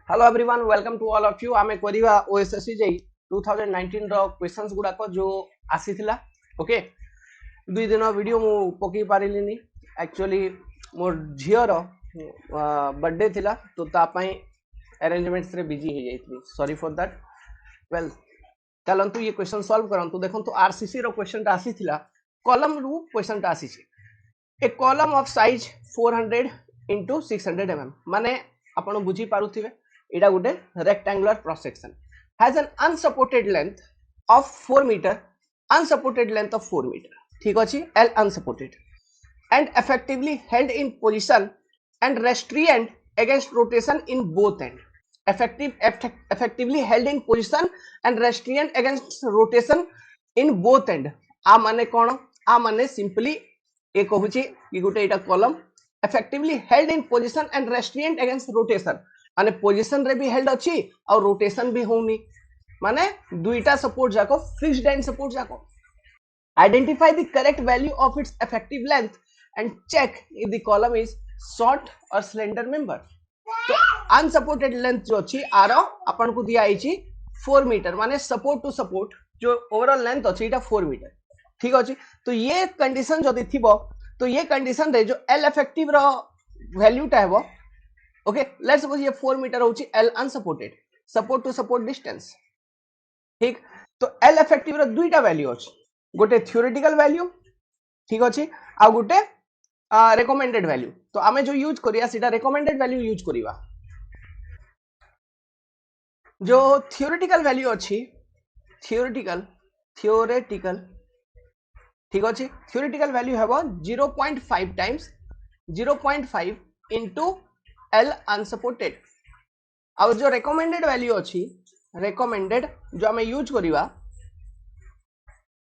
Hello everyone welcome to all of you आमे करिवा OSSC JE 2019 रो क्वेश्चंस गुडा को जो आसीथिला ओके दुई दिन वीडियो मु पकई पारिलिनी एक्चुअली मोर झियो रो बर्थडे थिला तो ता पई अरेंजमेंट्स रे बिजी हे जाइतली सॉरी फॉर दैट वेल चलंतु ये क्वेश्चन सॉल्व करंतु देखंतु आरसीसी रो क्वेश्चन ता आसीथिला कॉलम रू क्वेश्चन ता आसी ए column of size 400 into 600 mm माने आपण बुझी पारुथिबे एटा गुटे rectangular cross section has an unsupported length of 4 metre unsupported length of 4 metre ठीक अछि L unsupported and effectively held in position and restrained against rotation in both end effectively held in position and restrained against rotation in both end आ माने कोन आ माने simply ए कहूची कि गुटे एटा column effectively held in position and restrained against rotation माने position रे भी held अछि और rotation भी होनी माने दुईटा सपोर्ट जाको फिक्स्ड एंड सपोर्ट जाको identify the correct value of its effective length and check if the column is short और स्लेंडर मेंबर तो अनसपोर्टेड लेंथ जो अछि आरो अपन को दिया आइछि 4 मीटर माने सपोर्ट टू सपोर्ट जो ओवरऑल लेंथ अछि इटा 4 मीटर ठीक अछि तो ये कंडीशन जदी थिबो तो ये कंडीशन रे जो एल इफेक्टिव रो वैल्यू टा हेबो ओके लेट्स सपोज ये 4 मीटर होची L unsupported support to support distance ठीक तो एल इफेक्टिव रो दुईटा वैल्यू अछि गोटे थ्योरेटिकल वैल्यू ठीक अछि आ गोटे रेकमेंडेड वैल्यू तो आमे जो यूज करिया सेटा रेकमेंडेड वैल्यू यूज करिवा जो थ्योरेटिकल वैल्यू अछि थ्योरेटिकल ठीक अछि थ्योरेटिकल वैल्यू हेबो 0.5 टाइम्स 0.5 into L unsupported और जो रेकमेंडेड वैल्यू अछि रेकमेंडेड जो हमें यूज करिवा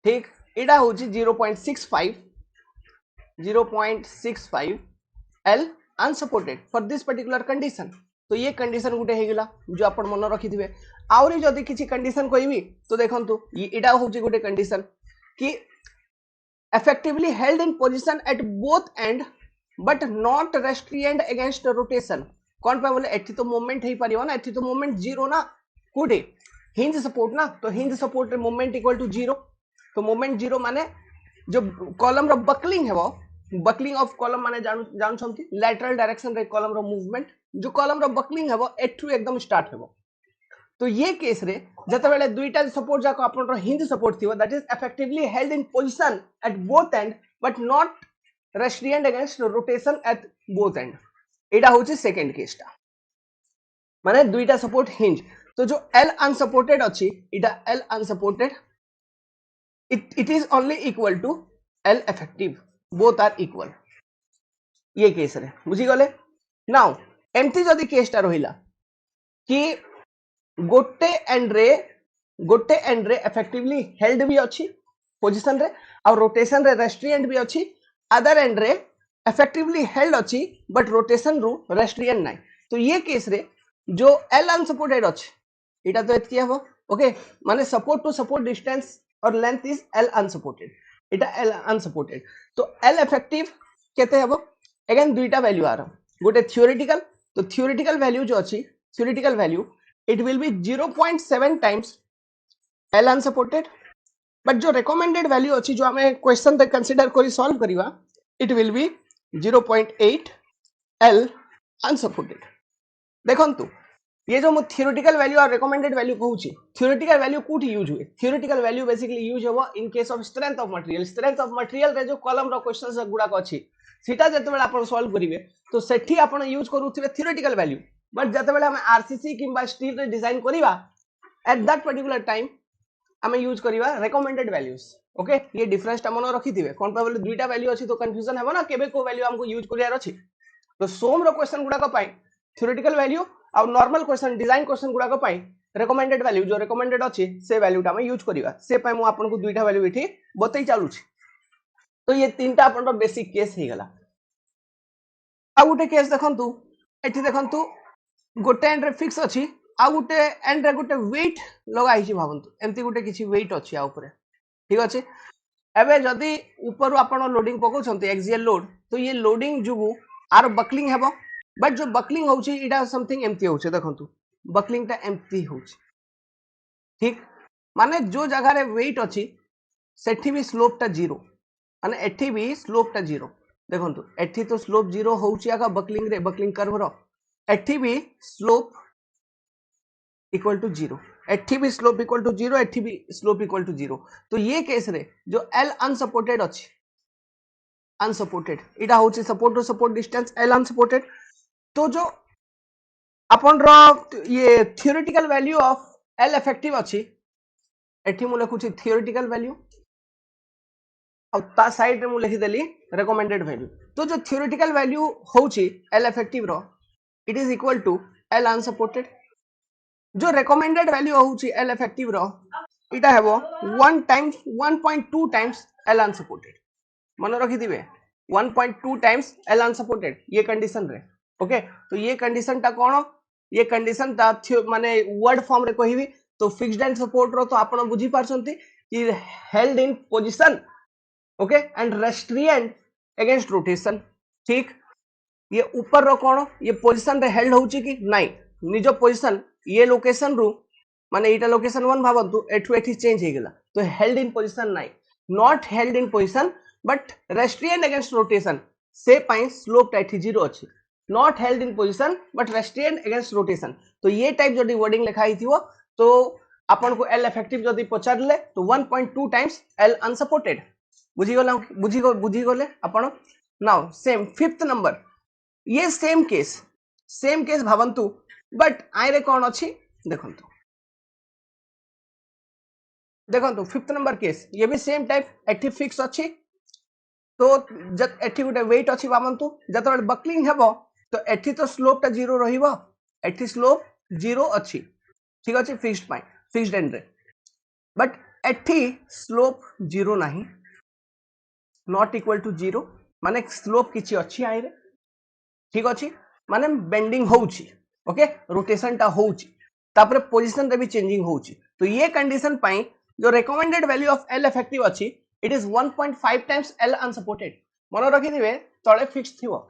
ठीक एटा होची 0.65 L unsupported for this particular condition तो ये कंडीशन गुटे हे गेला जो आपण मन रखिथिबे आउरी जदी किछि कंडीशन कहबी तो देखंतु एटा होची गुटे कंडीशन कि effectively held in position at both end but not restrained against rotation कौन पे बोले एठी तो मूवमेंट हे परियो ना एठी तो मूवमेंट जीरो ना कोडे हिंज सपोर्ट ना तो हिंज सपोर्ट रे मूवमेंट इक्वल टू जीरो तो मूवमेंट जीरो माने जो कॉलम रो बकलिंग हेबो बकलिंग ऑफ कॉलम माने जान छमती लैटरल डायरेक्शन रे कॉलम रो मूवमेंट जो कॉलम रो बकलिंग हेबो एठू एकदम स्टार्ट हेबो तो ये केस रे जते बेले दुईटा सपोर्ट जाको आपन रो हिंज सपोर्ट थिबो that is effectively held in position at both end but not restrained against rotation at both end एटा होची सेकंड केसटा माने दुईटा सपोर्ट हिंज तो जो L unsupported अछि इटा L unsupported it is only equal to L effective both are equal ये case रे बुझी गले नाउ एमती जदी केसटा रहिला कि गोटे एंड रे इफेक्टिवली हेल्ड भी अछि पोजीशन रे और रोटेशन रे रेस्ट्रेंट भी अछि अदर एंड रे इफेक्टिवली हेल्ड अछि बट रोटेशन रू रेस्ट्रेंट नाही तो ये केस रे जो एल अनसपोर्टेड अछि एटा तो एतकी हबो ओके माने सपोर्ट टू सपोर्ट डिस्टेंस और length is L unsupported Etah L unsupported तो एल इफेक्टिव केते हबो अगेन दुईटा वैल्यू आरो गोटे थ्योरेटिकल तो थ्योरेटिकल वैल्यू जो अछि theoretical value it will be 0.7 times L unsupported but जो recommended value अछि जो हमें क्वेश्चन तक कंसीडर करी solve करिवा it will be 0.8 L unsupported देखंतु ये जो मु थ्योरेटिकल वैल्यू और recommended वैल्यू कहूची थ्योरेटिकल वैल्यू कोठी यूज हुए थ्योरेटिकल वैल्यू बेसिकली यूज होबो in case of strength of material रे जो कॉलम रो क्वेश्चंस गुडा को अछि सीटा जते बेला आपण सॉल्व करिवे तो सेठी आपण यूज करूथिबे थ्योरेटिकल वैल्यू बट जते बेले हम आरसीसी किंबा स्टील रे डिजाइन करिवा एट दैट पर्टिकुलर टाइम हमें यूज करिवा रेकमेंडेड वैल्यूज ओके ये डिफरेंस टा मन रखिथिबे कोन पे बोले दुईटा वैल्यू अछि तो कंफ्यूजन हेबो ना केबे को वैल्यू हमको यूज करियार अछि तो सोम रो क्वेश्चन गुडा को पाई थ्योरेटिकल वैल्यू और नॉर्मल क्वेश्चन डिजाइन क्वेश्चन गुडा को पाई रेकमेंडेड वैल्यू जो रेकमेंडेड अछि से वैल्यू टा हम यूज करिवा से पाई मु आपन को दुईटा वैल्यू एठी बतई चालू छी तो ये तीनटा आपन रो बेसिक केस हे गेला आ गुटे केस देखंतु एठी देखंतु गोटे एंड रे फिक्स अछि आ गुटे एंड रे गुटे वेट लगाई छी भाबंतु एमती गुटे किछि वेट अछि आ ऊपर ठीक अछि एबे जदी ऊपर आपण लोडिंग पको छंती एक्सियल लोड तो ये लोडिंग जुगु आर बकलिंग हेबो बट जो बकलिंग होउची इडा समथिंग एमती होउची देखंतु बकलिंग टा एम्प्टी होउची ठीक माने जो जगह रे वेट अछि सेठी भी स्लोप टा जीरो माने एठी भी स्लोप टा जीरो देखंतु एठी तो स्लोप जीरो होउची आका बकलिंग कर्व रो एठी भी स्लोप इक्वल टू जीरो एठी भी स्लोप इक्वल टू जीरो एठी भी स्लोप इक्वल टू जीरो तो ये केस रे जो एल अनसपोर्टेड अछि अनसपोर्टेड इटा होची support to support distance L unsupported तो जो अपन रो ये theoretical value of L effective अछि एठी मु लिखुची थ्योरेटिकल वैल्यू और ता साइड रे मु लिखि देली रिकमेंडेड वैल्यू तो जो थ्योरेटिकल वैल्यू होची एल इफेक्टिव रो it is equal to L unsupported जो रिकमेंडेड वैल्यू होची एल इफेक्टिव रो इटा हेबो 1.2 टाइम्स एल अनसपोर्टेड मन रखि दिबे 1.2 टाइम्स एल अनसपोर्टेड ये कंडीशन रे ओके तो ये कंडीशन टा कोन ये कंडीशन ता माने वर्ड फॉर्म रे कहिबी तो फिक्स्ड एंड सपोर्ट रो तो आपण बुझी पारछंती कि held in position okay and restrained against rotation ठीक ये ऊपर रो कोन ये पोजीशन रे हेल्ड होउची कि नाही निजो पोजीशन ये लोकेशन रु माने इटा लोकेशन 1 भाबंतु एठु एठी चेंज हे गेला तो हेल्ड इन पोजीशन नाही not held in position but restrained against rotation से पाई स्लोप टा एठी जीरो अछि not held in position but restrained against rotation तो ये टाइप जदी वर्डिंग लिखा हिथिवो तो अपन को एल इफेक्टिव जदी पचारले तो 1.2 टाइम्स एल अनसपोर्टेड बुझी गले आपण नाउ सेम फिफ्थ नंबर ये सेम केस भावंतु बट आइरे कौन अच्छी देखो फिफ्थ नंबर केस ये भी सेम टाइप एठी फिक्स अच्छी तो जब एठी गोटे वेट अच्छी भावंतु जत बकलिंग हेबो तो एठी तो स्लोप टा जीरो रहिबो एठी स्लोप जीरो अच्छी ठीक अच्छे फिक्स्ड एंड रे बट एठी स्लोप जीरो नहीं नॉट इक्वल टू जीरो माने स्लोप किछि अच्छी आइरे ठीक अच्छी माने बेंडिंग होउची ओके रोटेशन टा होउची तापरे पोजीशन रे भी चेंजिंग होउची तो ये कंडीशन पाई जो recommended value of L effective अच्छी it is 1.5 times L unsupported मन रखि दिबे तळे फिक्स थिवो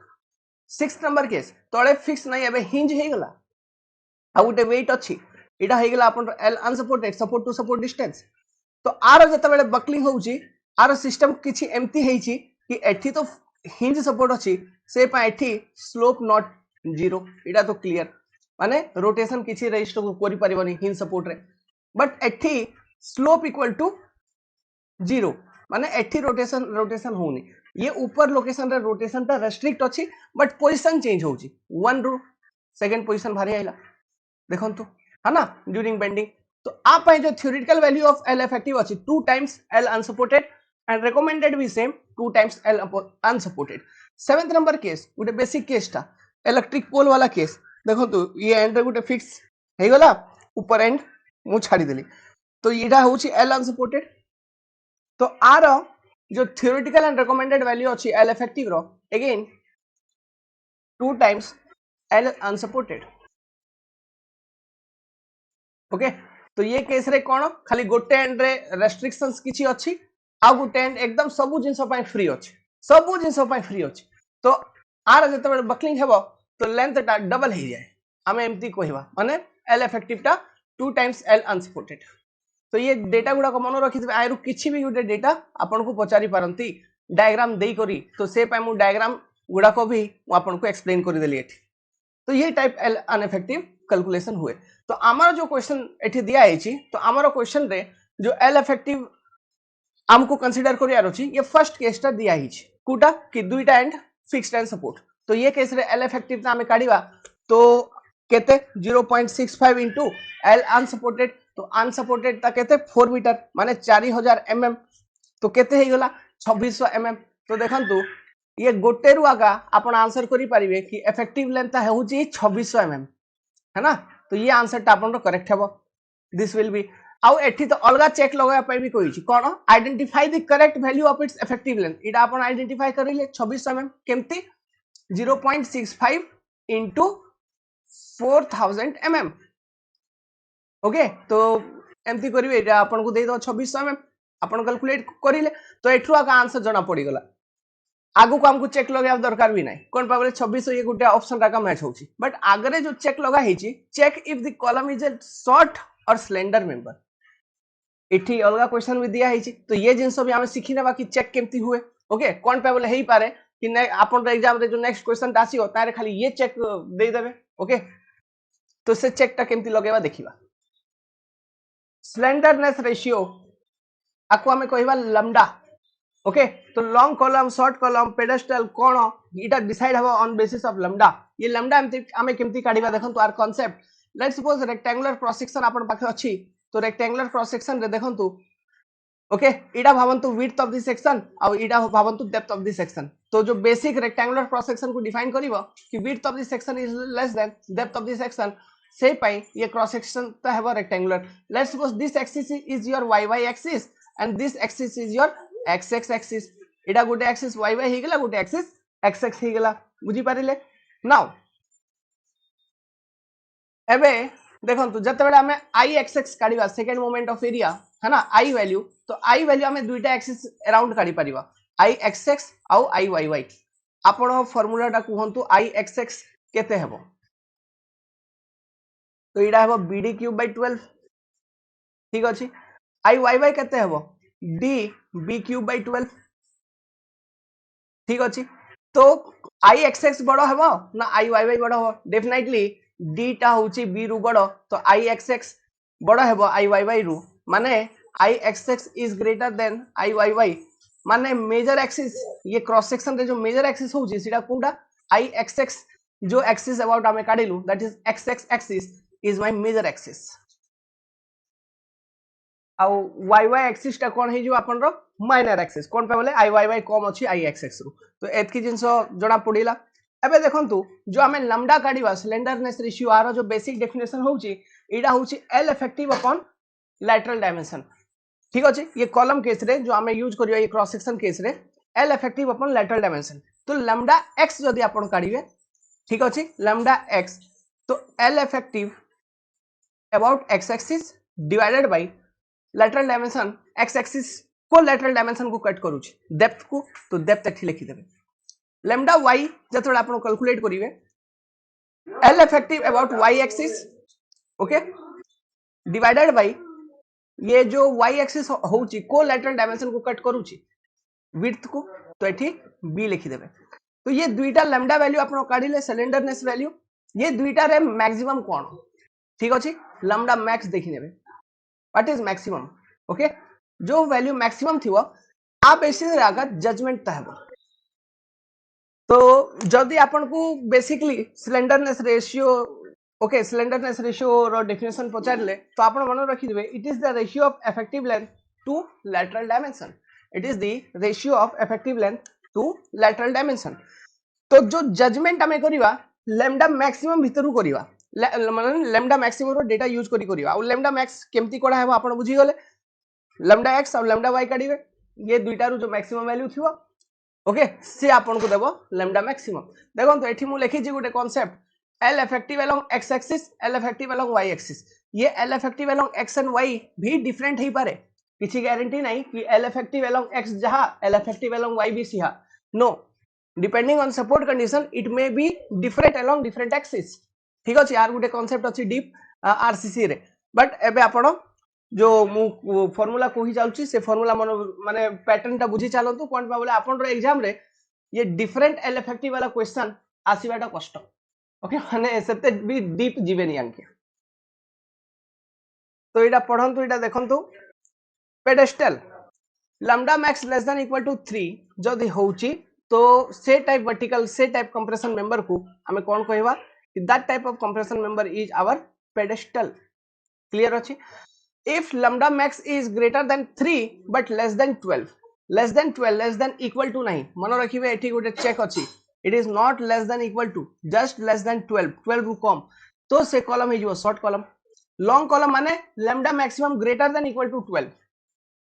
सिक्स्थ नंबर केस तळे फिक्स नाही एबे हिंज हे गला आ उटे वेट अच्छी इटा हे गला अपन L unsupported support to support distance तो आर जते बेले बकलिंग होउची आर सिस्टम किछि एम्प्टी हेची कि एठी तो हिंज सपोर्ट अच्छी से पा एठी स्लोप नॉट जीरो इटा तो क्लियर माने रोटेशन किछि रजिस्टर करि परिबनी हिंज सपोर्ट रे बट एठी स्लोप इक्वल टू जीरो माने एठी रोटेशन होनी ये ऊपर लोकेशन रे रोटेशन ता रेस्ट्रिक्ट अछि बट पोजीशन चेंज होउची 1 रु सेकंड पोजीशन भारी आइला देखंतु है ना ड्यूरिंग बेंडिंग तो आप पाए जो theoretical value of L effective अछि 2 times L unsupported and recommended भी same 2 times L unsupported seventh number case गोटे बेसिक केस ता इलेक्ट्रिक पोल वाला केस देखंतु ये एंड रे गोटे फिक्स हे गला ऊपर एंड मु छाड़ी देली तो इडा होउची एल अनसपोर्टेड तो आर जो थ्योरेटिकल एंड रिकमेंडेड वैल्यू अच्छी एल इफेक्टिव रो again 2 times L unsupported okay तो ये केस रे कोन खाली गोटे एंड रे रेस्ट्रिक्शंस किछि अछि आ गोटे एंड एकदम सब जिंस पय फ्री अछि सब जिंस पय फ्री अछि तो आर जते बेले बकलिंग हेबो तो लेंथ टा डबल हे जाय हमें एमती कहबा माने एल इफेक्टिव टा 2 टाइम्स एल अनसपोर्टेड तो ये डेटा गुडा को मन रखि आयरु किछि भी गुटे डेटा आपन को पचारि पारंती डायग्राम देई करी तो से पय मु डायग्राम गुडा को भी आपन को एक्सप्लेन करि देली एठी तो ये टाइप एल अनइफेक्टिव कैलकुलेशन हुए तो आमार जो क्वेश्चन एठी दिया आइछि तो आमार क्वेश्चन रे जो एल इफेक्टिव हमको कंसीडर करियार अछि ये फर्स्ट केस ता दिया आइछि कुटा कि दुईटा एंड फिक्स्ड एंड सपोर्ट तो ये केस रे एल इफेक्टिव ता हमें काढिबा तो केते 0.65 इनटू एल अनसपोर्टेड तो अनसपोर्टेड ता केते 4 मीटर माने 4000 mm तो केते हे गला 2600 mm तो देखंतु ये गोटे रु आगा आपण आंसर करि परिबे कि इफेक्टिव लेंथ ता हेउची 2600 mm है ना तो ये आंसर ता आपण करेक्ट हेबो दिस विल बी आउ एठी तो अलगा चेक लगाया पय भी कहिछि कोन identify the correct value of its effective length इडा आपण आइडेंटिफाई करिले 2600 mm केमती 0.65 इनटू 4000 mm ओके तो एमती करिवे एटा आपन को दे दो 2600 mm आपन कैलकुलेट करिले तो एठु आका आंसर जना पड़ी गला आगु को हमको चेक लगा दरकार भी नहीं कौन पाबले 26 ये गुटे ऑप्शन राका मैच होची बट आगरे जो चेक लगा हेची check if the column is a short और स्लेंडर मेंबर इठी अलगा क्वेश्चन भी दिया हेची तो ये जिंस भी हम सिखि नेबा कि चेक केमती हुए ओके कौन पाबले हेई पारे कि आपन एग्जाम रे जो नेक्स्ट क्वेश्चन आसीओ तारे खाली ये चेक दे देबे ओके तो से चेक टा केमती लगेबा देखिबा स्लेंडरनेस रेशियो आको हमें कहबा लैम्डा ओके तो long column short column pedestal कोन इटा डिसाइड हबो ऑन बेसिस ऑफ लैम्डा ये लैम्डा हमें केमती काढिबा देखन तो आर concept let's suppose rectangular cross section आपन पाखे अछि तो रेक्टेंगुलर क्रॉस सेक्शन रे देखन तो ओके इटा भावंतु विड्थ ऑफ द सेक्शन और इटा भावंतु डेप्थ ऑफ द सेक्शन तो जो बेसिक रेक्टेंगुलर क्रॉस सेक्शन को डिफाइन करिवो कि width of the section is less than depth of the section से पाई ये क्रॉस सेक्शन ता have rectangular let's suppose this axis is your yy axis and this axis is your xx axis इटा गुटे axis yy हे गेला गुटे axis xx हे गेला बुझी पारिले now एबे देखंतु जते बेला हमें ixx काढिबा सेकंड मोमेंट ऑफ एरिया है ना i वैल्यू तो i वैल्यू हमें दुईटा एक्सिस अराउंड काढी परिबा ixx आउ iyy आपण फार्मूला टा कहंतु ixx केते हेबो तो इडा हेबो bd क्यूब बाय 12 ठीक अछि iyy केते हेबो d b क्यूब बाय 12 ठीक अछि तो ixx बडो हेबो ना iyy बडो हेबो डेफिनेटली d टा होची b रु बडो तो ixx बडो हेबो iyy रु माने ixx is greater than iyy माने मेजर एक्सिस ये क्रॉस सेक्शन रे जो मेजर एक्सिस होची सीधा कोडा ixx जो एक्सिस अबाउट हमें काढिलु that is xx axis is my major axis आउ yy एक्सिस टा कोन हे जो आपन रो माइनर एक्सिस कोन पे बोले iyy कम अछि ixx रु तो एतकी जिंसो जणा पडिला एबे देखंतु जो हमें लैम्डा काढिबा स्लेंडरनेस रेशियो आरो जो बेसिक डेफिनेशन होची एडा होची l effective upon lateral dimension ठीक अछि ये कॉलम केस रे जो हमें यूज करियो ये क्रॉस सेक्शन केस रे l effective upon lateral dimension तो लैम्डा x जदी आपण काढिबे ठीक अछि लैम्डा x तो l effective about x axis divided by lateral dimension x axis को लैटरल डायमेंशन को कट करूची डेप्थ को तो डेप्थ एठी लिखि देबे लैम्डा y जतोड़ आपण कैलकुलेट करिवे l effective about y axis okay divided by ये जो y एक्सिस होची को लैटरल डायमेंशन को कट करूची विड्थ को तो एठी b लिखि देबे तो ये दुईटा लैम्डा वैल्यू आपण काढिले सिलेंडरनेस वैल्यू ये दुईटा रे मैक्सिमम कोन ठीक अछि लैम्डा मैक्स देखि नेबे व्हाट इज मैक्सिमम ओके जो वैल्यू मैक्सिमम थिवो आ बेसिस रे आगा जजमेंट ताहबो तो जदी आपण को basically slenderness ratio okay slenderness ratio रो डेफिनेशन पचारले तो आपण मन रखि देबे it is the ratio of effective length to lateral dimension it is the ratio of effective length to lateral dimension तो जो जजमेंट हमें करिवा लैम्डा मैक्सिमम भितरु करिवा माने लैम्डा मैक्सिमम रो डेटा यूज करिवा और लैम्डा मैक्स केमती कोडा हेबो आपण बुझी गले लैम्डा x और लैम्डा y काढिबे ये दुईटा रो जो मैक्सिमम वैल्यू थिवो ओके से आपण को देबो लैम्डा मैक्सिमम देखो तो एठी मु लिखि जी गुटे concept L effective along x axis L effective along y axis ये L effective along x and y भी डिफरेंट ही पारे किसी गारंटी नहीं कि L इफेक्टिव अलोंग x जहां L इफेक्टिव अलोंग y भी सिहा no depending on support condition it may be different along different axis ठीक अछि यार गुटे कांसेप्ट अछि डीप आरसीसी रे बट एबे आपण जो मु फार्मूला कोही चालुची से फार्मूला माने पैटर्न टा बुझी चालंतु कोन बोले आपण रो एग्जाम रे ये डिफरेंट एल इफेक्टिव वाला क्वेश्चन आसीबाटा कष्ट ओके माने सेते भी डीप जीवेनी आंके तो एटा पढंतु एटा देखंतु pedestal lambda max less than equal to 3 जदी होउची तो से टाइप वर्टिकल से टाइप कंप्रेशन मेंबर को हमें कोन कहबा कि that type of compression member is our pedestal clear अछि if lambda max is greater than 3 but less than 12 less than equal to नहीं मन रखिबे एठी गोटे चेक अछि it is not less than equal to just less than 12 रु कम तो से column हे जो शॉर्ट कॉलम लॉन्ग कॉलम माने lambda maximum greater than equal to 12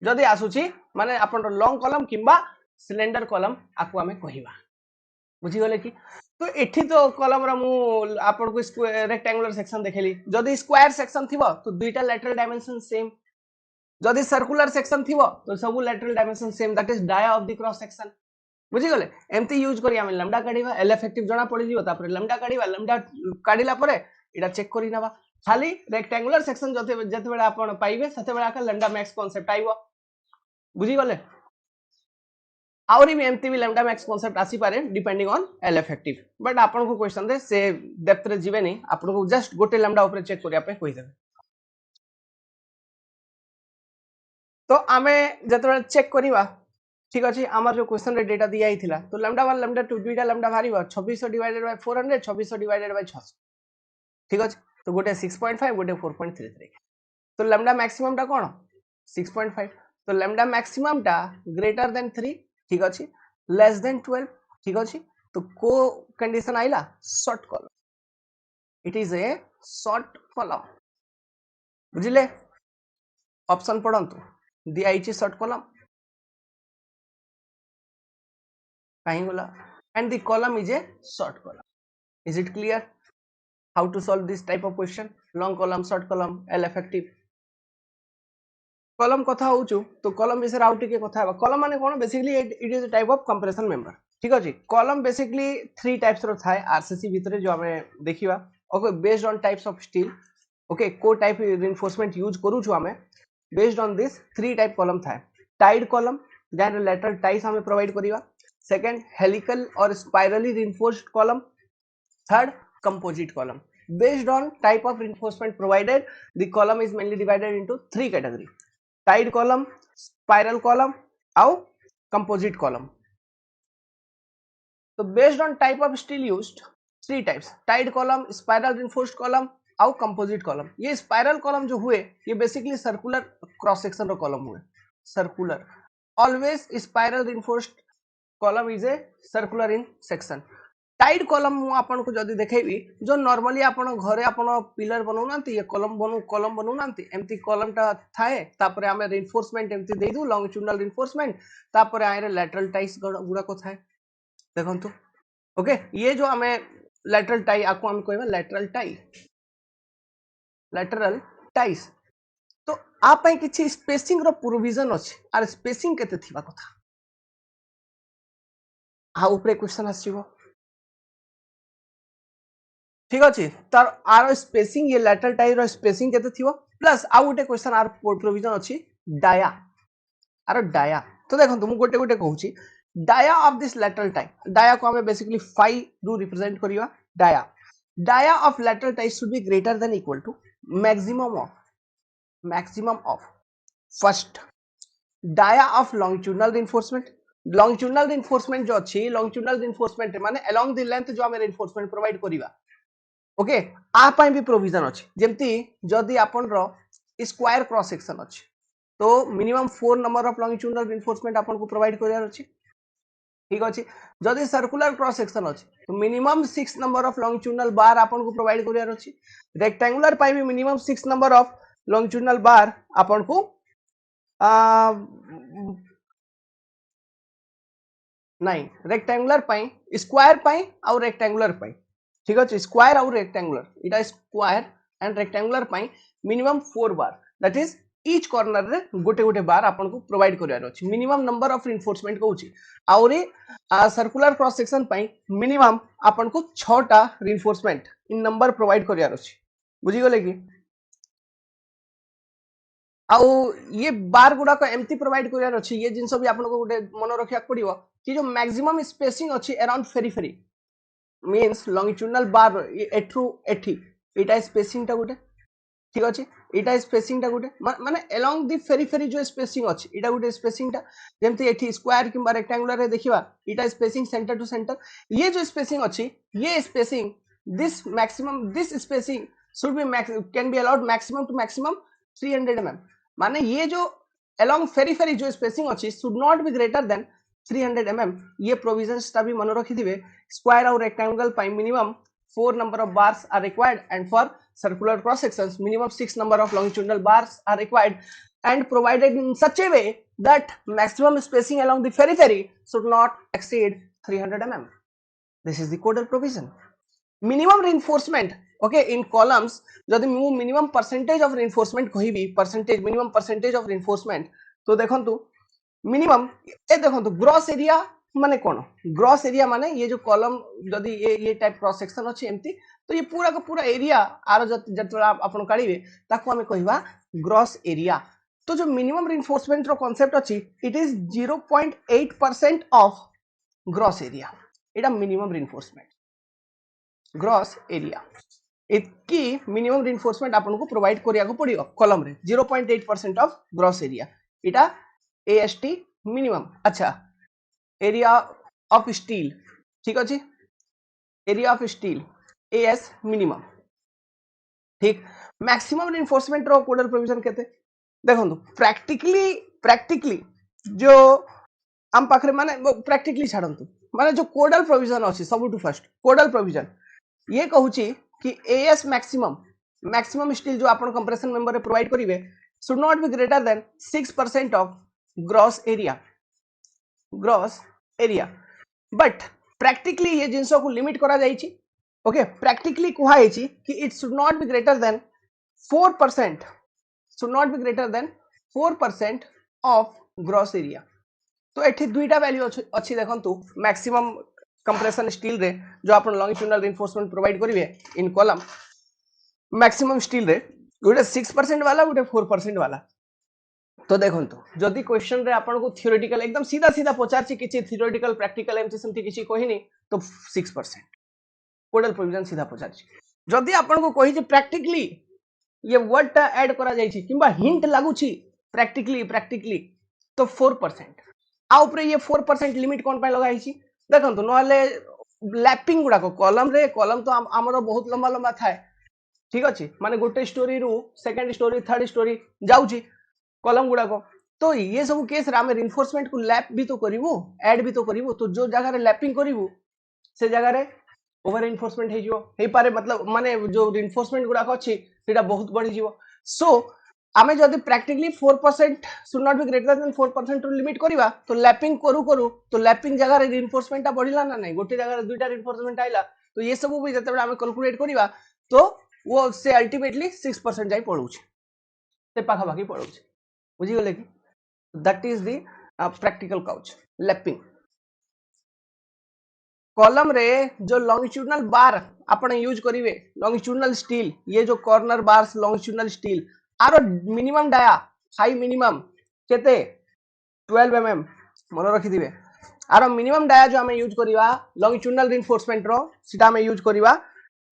जदी आसुची माने आपन लॉन्ग कॉलम किबा सिलेंडर कॉलम आकु हमें कहिबा बुझी गले कि तो एठी तो कॉलम रा मु आपन को स्क्वायर रेक्टेंगुलर सेक्शन देखेली जदी स्क्वायर सेक्शन थिबो तो दुईटा लैटरल डायमेंशन सेम जदी सर्कुलर सेक्शन थिबो तो सब lateral dimension same that is dia of the cross section बुझी गले एमती यूज करी हम लैम्डा काढिबा एल इफेक्टिव जणा पड़ी जिवो तापर लैम्डा काढिबा लैम्डा काढिला परे एटा चेक करी नबा खाली रेक्टेंगुलर सेक्शन जते बेला आपण पाइबे सते बेला का लैम्डा मैक्स कांसेप्ट आइबो बुझी गले आउरी भी एमती भी लैम्डा मैक्स कांसेप्ट आसी पारे depending on L effective but आपण को क्वेश्चन दे से डेप्थ रे जिवे नहीं आपण को जस्ट गोटे लैम्डा ऊपर चेक करिया पे कहि देबे तो आमे जते चेक करिवा ठीक अछि हमर जो क्वेश्चन रे डेटा दिया ही थिला तो लैम्डा 1 लैम्डा 2 दुईटा लैम्डा भारीबो 2600 डिवाइडेड बाय 400 2600 डिवाइडेड बाय 600 ठीक अछि तो गोटे 6.5 गोटे 4.33 तो लैम्डा मैक्सिमम टा कोन 6.5 तो लैम्डा मैक्सिमम टा ग्रेटर देन 3 ठीक अछि लेस देन 12 ठीक अछि तो को कंडीशन आइला short column it is a short column बुझिले ऑप्शन पढंतु दिया आइछि शॉर्ट कॉलम काहे बोला and the column is a short column is it clear how to solve this type of question long column short column l effective column कथा होचु तो column विषय आउ टिके कथा हेबा column माने कोन basically it is a type of compression member ठीक अछि column basically three types रो थाए rcc भितरे जो हमें देखिबा okay based on types of steel okay को टाइप reinforcement यूज करू छु हमें based on this three type column थाए tied column जहां lateral ties हमें provide करिवा second helical or spirally reinforced column third composite column based on type of reinforcement provided the column is mainly divided into three categories tied column spiral column or composite column so based on type of steel used three types tied column spiral reinforced column और composite column ये spiral column जो हुए ये basically circular cross section रो column हुए circular always spiral reinforced column is a circular in section tied column मु आपन को जदी देखेबी जो नॉर्मली आपन घरे आपन पिलर बनाउ नांती ये कॉलम बनउ नांती एमती कॉलम टा थाए तापरे हमें रिइंफोर्समेंट एमती दे दू लॉन्गिट्यूडनल रिइंफोर्समेंट तापरे आइरे लैटरल टाइस गुडा को थाए देखंतु ओके ये जो हमें लैटरल टाई आको हम कहबा लैटरल टाइस तो आप पई किछि स्पेसिंग रो प्रोविजन अछि आर स्पेसिंग केते थिबा कथा आ ऊपर क्वेश्चन आसीबो ठीक अछि तार आर स्पेसिंग ये लैटरल टाई रो स्पेसिंग केते थिबो प्लस आ गोटे क्वेश्चन आर प्रोविजन अछि डाया आर डाया तो देखो तुम गोटे गोटे कहूची dia of this lateral tie dia को हमें बेसिकली फाई रू रिप्रेजेंट करिवा dia of lateral tie should be greater than equal to maximum of first dia of longitudinal reinforcement जो अछि लॉन्गिट्यूडनल रिइंफोर्समेंट माने अलोंग द लेंथ जो हमें reinforcement provide करिवा ओके आ पई भी प्रोविजन अछि जेमती जदी आपन रो स्क्वायर क्रॉस सेक्शन अछि तो minimum 4 number of longitudinal reinforcement आपन को प्रोवाइड करिया अछि ठीक अछि जदी सर्कुलर क्रॉस सेक्शन अछि तो मिनिमम 6 नंबर ऑफ लॉन्गिट्यूडनल बार आपन को प्रोवाइड करिया अछि रेक्टेंगुलर पाई भी मिनिमम 6 नंबर ऑफ लॉन्गिट्यूडनल बार आपन को नहीं रेक्टेंगुलर पाई स्क्वायर पाई और रेक्टेंगुलर पाई ठीक अछि स्क्वायर और रेक्टेंगुलर इटा square and rectangular pi minimum 4 bar that is each corner रे गोटे गोटे बार आपन को प्रोवाइड करियार अछि मिनिमम नंबर ऑफ रिइंफोर्समेंट कहूची और सर्कुलर क्रॉस सेक्शन पाई मिनिमम आपन को 6 टा रिइंफोर्समेंट इन नंबर प्रोवाइड करियार अछि बुझी गले कि आउ ये बार गुडा को एमती प्रोवाइड करियार अछि ये जिंस भी आपन को गोटे मन रखिया पड़िबो कि जो मैक्सिमम स्पेसिंग अछि अराउंड फेरीफेरी मींस लॉन्गिट्यूडनल बार एठू एठी एटा स्पेसिंग टा गोटे ठीक अछि एटा स्पेसिंग टा गोटे माने अलोंग द फेरीफेरी जो स्पेसिंग अछि एटा गोटे स्पेसिंग टा जेमति एठी स्क्वायर किबा रेक्टेंगुलर रे देखिबा एटा स्पेसिंग सेंटर टू सेंटर ये जो स्पेसिंग अछि ये spacing this spacing should be can be allowed maximum to maximum 300 mm माने ये जो along फेरीफेरी जो स्पेसिंग अछि should not be greater than 300 mm ये प्रोविजंस ता भी मन रखि दिबे स्क्वायर और rectangle pi minimum 4 number of bars are required and for circular cross sections minimum 6 number of longitudinal bars are required and provided in such a way that maximum spacing along the periphery should not exceed 300 mm this is the codal provision minimum reinforcement okay in columns जदि मु minimum percentage of reinforcement कहिबी minimum percentage of reinforcement तो देखंतु minimum ए देखंतु gross area माने कौन gross area माने ये जो कॉलम जदि ये टाइप क्रॉस सेक्शन अछि एमती तो ये पूरा का पूरा एरिया आर जत आपण काढिबे ताको हमें कहबा ग्रॉस एरिया। तो जो मिनिमम रिइंफोर्समेंट रो कांसेप्ट अछि it is 0.8% of gross area. Etah minimum reinforcement gross area इतकी मिनिमम रिइंफोर्समेंट आपन को प्रोवाइड करिया को पड़ियो कॉलम रे 0.8% ऑफ ग्रॉस एरिया इटा एएसटी मिनिमम। अच्छा एरिया ऑफ स्टील ठीक अछि area of steel as minimum ठीक। मैक्सिमम रिइंफोर्समेंट रो कोडल प्रोविजन केते देखंतु प्रैक्टिकली जो हम पाखरे माने प्रैक्टिकली छाडंतु माने जो कोडल प्रोविजन अछि सबटु फर्स्ट कोडल प्रोविजन ये कहूची कि एएस मैक्सिमम स्टील जो आपण कंप्रेशन मेंबर रे प्रोवाइड करिवे should not be greater than 6% of gross area but practically ये जिंसो को लिमिट करा जाईची ओके प्रैक्टिकली कुहा आईची कि it should not be greater than 4% of gross area. तो एठी दुईटा वैल्यू अछि देखंतु मैक्सिमम कंप्रेशन स्टील रे जो आपण लॉन्गिट्यूडिनल रिइंफोर्समेंट प्रोवाइड करिवे इन कॉलम मैक्सिमम स्टील रे गोटे 6% वाला गोटे 4% वाला। तो देखंतु जदि क्वेश्चन रे आपण को थ्योरेटिकल एकदम सीधा सीधा पचारछि किछि थ्योरेटिकल प्रैक्टिकल एमति समति किछि कहिनी तो 6% कोडल प्रोविजन सीधा पचारछि। जदि आपण को कहि जे प्रैक्टिकली ये वर्ड टा ऐड करा जाईछि किबा हिंट लागुछि प्रैक्टिकली तो 4% आ ऊपर ये 4% लिमिट कोन पे लगाइछि देखंतु नहले लैपिंग गुडा को कॉलम तो हमरो बहुत लंबा लंबा थाए ठीक अछि माने गोटे स्टोरी रु सेकंड स्टोरी थर्ड स्टोरी जाउछि कॉलम गुडा को। तो ये सब केस रे हम रिइंफोर्समेंट को लैप भी तो करिवो ऐड भी तो करिवो तो जो जगह रे लैपिंग करिवो से जगह रे ओवर रिइंफोर्समेंट हे जिवो हे पारे मतलब माने जो रिइंफोर्समेंट गुडा को अछि सेटा बहुत बढ़ी जिवो। सो आमे जदि practically 4% should not be greater than 4% रो लिमिट करिवा तो लैपिंग करू तो लैपिंग जगह रे रिइंफोर्समेंट ता बढ़िला ना नहीं गोटे जगह रे दुईटा रिइंफोर्समेंट आइला तो ये सब भी जते आमे कैलकुलेट करिवा तो वो से अल्टीमेटली 6% जाई पड़ुछ से पाखा बाकी पड़ुछ बुझी गेले कि that is the practical couch lapping. Column रे जो लॉन्गिट्यूडिनल बार आपण यूज करिवे लॉन्गिट्यूडिनल स्टील ये जो कॉर्नर बार्स लॉन्गिट्यूडिनल स्टील आरो मिनिमम डाया हाई मिनिमम केते 12 mm मन रखि दिबे आरो मिनिमम डाया जो हमें यूज करिवा लॉन्गिट्यूडिनल रिइंफोर्समेंट रो सिटा हमें यूज करिवा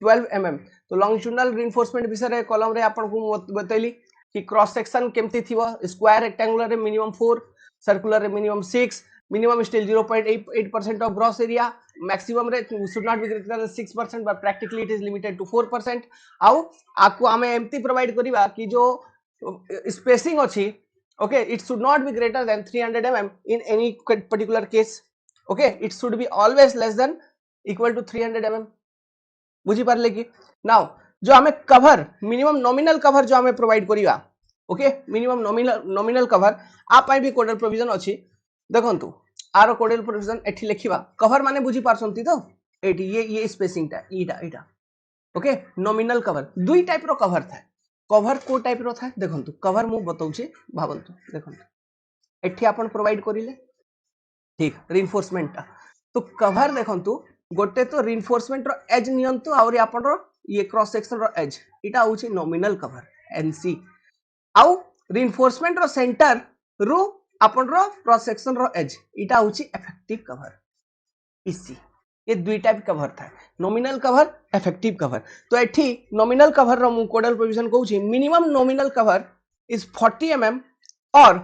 12 mm। तो लॉन्गिट्यूडिनल रिइंफोर्समेंट विषय रे कॉलम रे आपण को बतैली कि क्रॉस सेक्शन केमती थिवो स्क्वायर रेक्टेंगुलर रे मिनिमम 4 सर्कुलर रे minimum 6 minimum steel 0.8% of gross area maximum रे should not be greater than 6% but practically it is limited to 4%। आउ आकु हमें एमती प्रोवाइड करिवा कि जो स्पेसिंग अछि okay it should not be greater than 300 mm in any particular case okay it should be always less than equal to 300 mm बुझी पारले कि now जो हमें कवर मिनिमम नॉमिनल कवर जो हमें प्रोवाइड करिवा ओके मिनिमम नॉमिनल कवर आप भी कोडल provision अछि देखंतु आरो कोडल प्रोविजन एठी लिखिबा कवर माने बुझी पारसंती तो एठी ये स्पेसिंग टा इटा ओके नॉमिनल कवर दुई टाइप रो कवर था कवर को टाइप रो था देखंतु कवर मु बताउछि भाबंतु देखंतु एठी आपण प्रोवाइड करिले ठीक रिइंफोर्समेंट तो कवर देखंतु गोटे तो रिइंफोर्समेंट रो एज नियंतु और आपण रो ये क्रॉस सेक्शन रो एज इटा होछि नॉमिनल कवर एनसी आउ रिइंफोर्समेंट रो सेंटर रु आपण रो क्रॉस सेक्शन रो एज इटा होछि इफेक्टिव कवर इसी ये दुई टाइप कवर था नॉमिनल कवर इफेक्टिव कवर। तो एठी नॉमिनल कवर रो मु कोडल प्रोविजन कहूछि minimum nominal cover is 40 mm और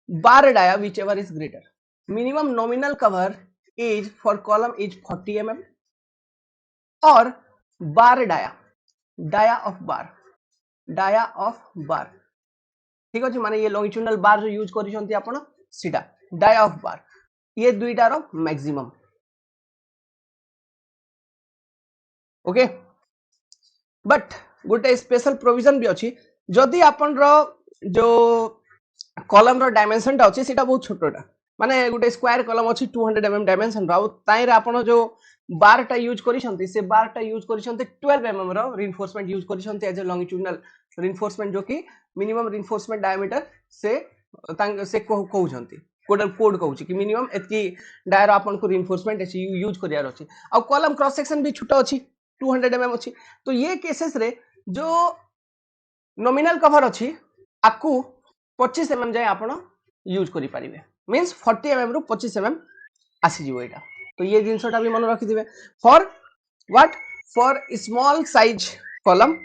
bar dia whichever is greater minimum nominal cover is for column is 40 mm और बार डाया ऑफ बार ठीक अछि माने ये लॉन्गिट्यूडिनल बार जो यूज करिसंती आपण सीधा डाया ऑफ बार ये दुईटा रो मैक्सिमम ओके बट गोटे स्पेशल प्रोविजन भी अच्छी जदि आपण रो जो कॉलम रो डायमेंशन टा अछि सेटा बहुत छोटटा माने गोटे स्क्वायर कॉलम अछि 200 mm डायमेंशन रो ताई रे आपण जो बार टा यूज करिसंती से बार टा यूज करिसंती 12 mm रो रिइंफोर्समेंट यूज करिसंती एज ए लॉन्गिट्यूडिनल रिइंफोर्समेंट जो कि मिनिमम रिइंफोर्समेंट डायमीटर से कहउछंती कोडल कोड कहूँ कि मिनिमम एतकी डायर आपन को रिइंफोर्समेंट अछि यूज करियार अछि आ कॉलम क्रॉस सेक्शन भी छोटा अछि 200 mm अछि तो ये केसेस रे जो नॉमिनल कवर अछि आकु 25 mm जाय आपण यूज करि परिबे मींस 40 mm रु 25 mm आसी जीवो एटा तो ये जिंसटा भी मन रखि दिबे for what for small size column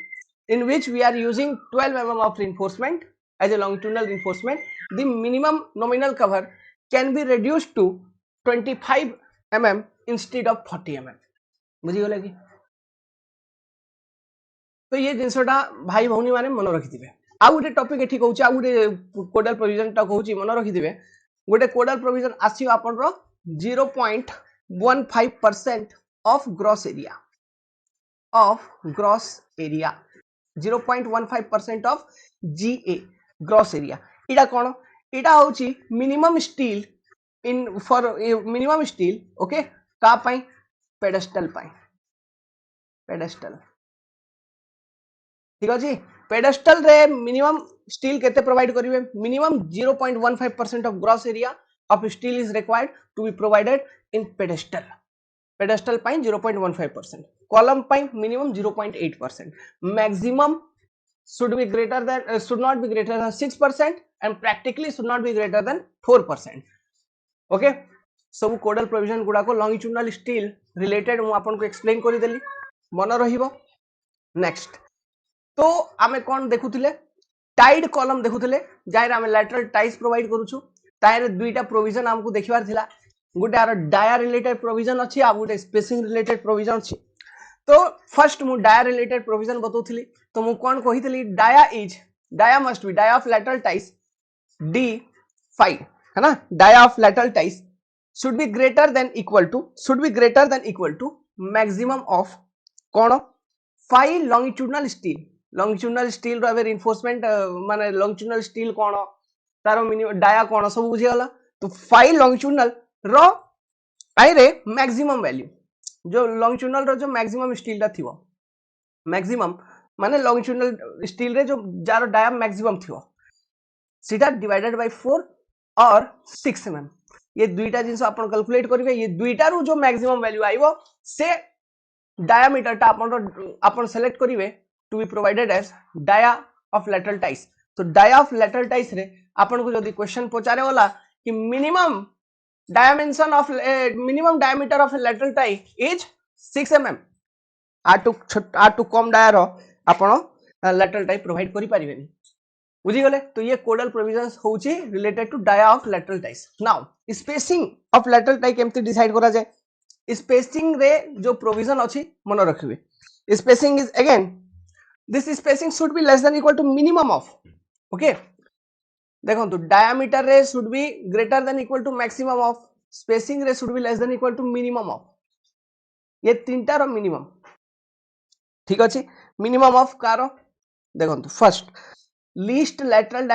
in which we are using 12 mm of reinforcement as a longitudinal reinforcement, the minimum nominal cover can be reduced to 25 mm instead of 40 mm. बुझीगले कि तो ये जिनसटा भाई भौनी माने मन रखिथिबे आ गुटे टॉपिक एठी कहूची आ गुटे कोडल provision टा कहूची मन रखिथिबे गुटे कोडल provision आसी आपन रो 0.15% of gross area 0.15% of GA gross area इटा कोन इटा होची minimum steel in for minimum steel okay का पाई पेडेस्टल पाई पेडेस्टल ठीक अछि पेडेस्टल रे मिनिमम स्टील केते प्रोवाइड करिवे minimum 0.15% of gross area of steel is required to be provided in pedestal pedestal pi 0.15% column pi minimum 0.8% maximum should be greater than should not be greater than 6% and practically should not be greater than 4%. Okay सब कोडल provision गुडा को longitudinal steel related मु आपन को explain करि देली मन रहिबो next तो आमे कोन देखुथिले टाइड कॉलम देखुथिले जाय रे आमे लैटरल टाइज प्रोवाइड करूछु तारे दुईटा प्रोविजन हमकु देखिबार थिला गुटे आर डाया रिलेटेड प्रोविजन अछि आ गुटे स्पेसिंग रिलेटेड प्रोविजन अछि तो फर्स्ट मु डाया रिलेटेड प्रोविजन बतौथिली तो मु कोन कहितली dia must be dia of lateral ties D5 है ना dia of lateral ties should be greater than equal to maximum of कोन 5 longitudinal steel रो reinforcement माने longitudinal steel कोन तारो मिनिमम डाया कोन सब बुझी गला तो 5 longitudinal रो आई रे मैक्सिमम वैल्यू जो longitudinal रो जो मैक्सिमम स्टील दा थिवो मैक्सिमम माने longitudinal स्टील रे जो जार डाया मैक्सिमम थिवो सीधा डिवाइडेड बाय 4 और 6 mm ये दुईटा जिंस आपण कैलकुलेट करिवे ये दुईटा रु जो मैक्सिमम वैल्यू आइबो से डायामीटर टा आपण सेलेक्ट करिवे to be provided as dia of lateral ties तो डाया ऑफ लैटरल टाइज रे आपण को जदी क्वेश्चन पचारे वाला कि minimum dimension of minimum diameter of lateral tie is 6 mm आ टू कम डायर आपण लैटरल टाई प्रोवाइड करि परिबेनी बुझी गले तो ये कोडल प्रोविजंस होची related to dia of lateral ties now spacing of lateral tie केमती डिसाइड करा जाय स्पेसिंग रे जो प्रोविजन अछि मन रखिबे spacing is again this spacing should be less than equal to minimum of okay देखो तो डायमीटर रे should be greater than equal to maximum of spacing रे should be less than equal to minimum of ये तीनटा रो minimum ठीक अछि minimum of car देखो तो first least lateral